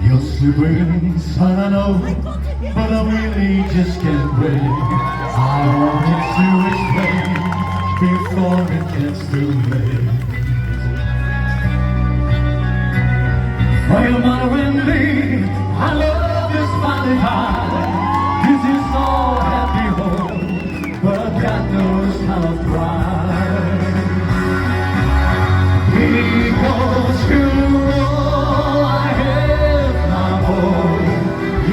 You're sleeping, son, I know, but I really just can't wait. I wanted to explain before it gets too late. For your mother and me, I love this family time. This is all happy home, but God knows how to cry. Because you're all I have, my boy.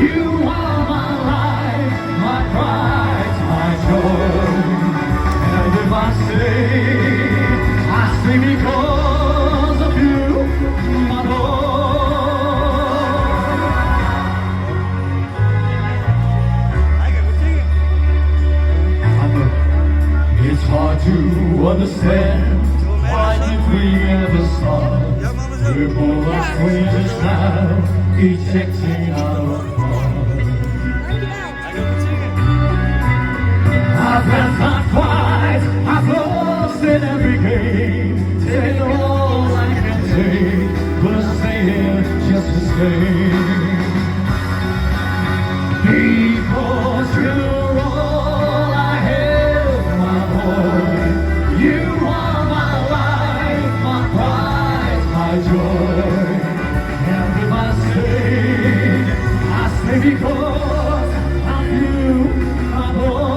You are my life, my pride, my joy. And if I stay because of you, my boy. It's hard to understand, why did we ever start? We're both like strangers now, each acting our part. I've had my fight, I've lost in every game. Take all I can take, but I stay here just to stay. Because you're all I have, my boy. You are my life, my pride, my joy. And if I stay because of you, my boy.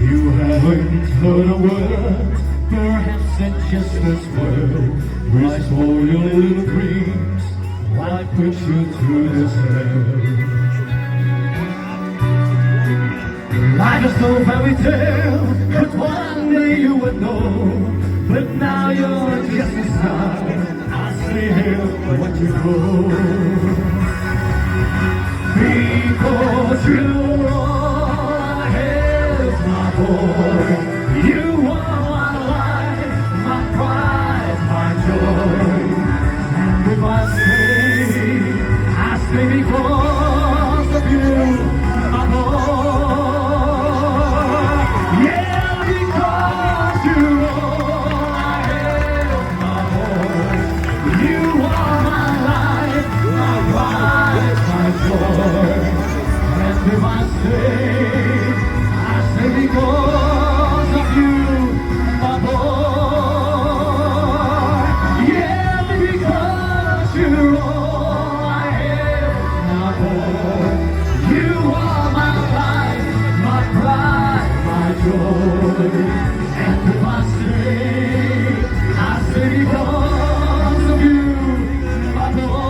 You haven't heard a word, perhaps it's just this word. Restore your little dreams, why put you through this hell? Life is no fairy tale, but one day you would know. But now you're just a star, I see here what you go. Because you're all I have, my boy. You are my life, my pride, my joy. And if I stay because of you, my boy. Yeah, because you're all I have, my boy. You are my life, my pride, my joy. And if I stay because of you, my boy. Yeah, because you're all I have, my boy. You are my life, my pride, my joy. And if I stay because of you, my boy.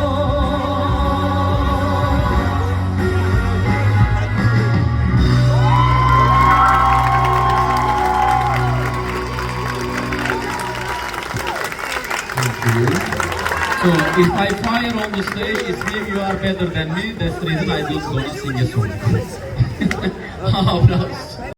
So if I fire on the stage, it means you are better than me. That's the reason I just gonna sing a song. Applause.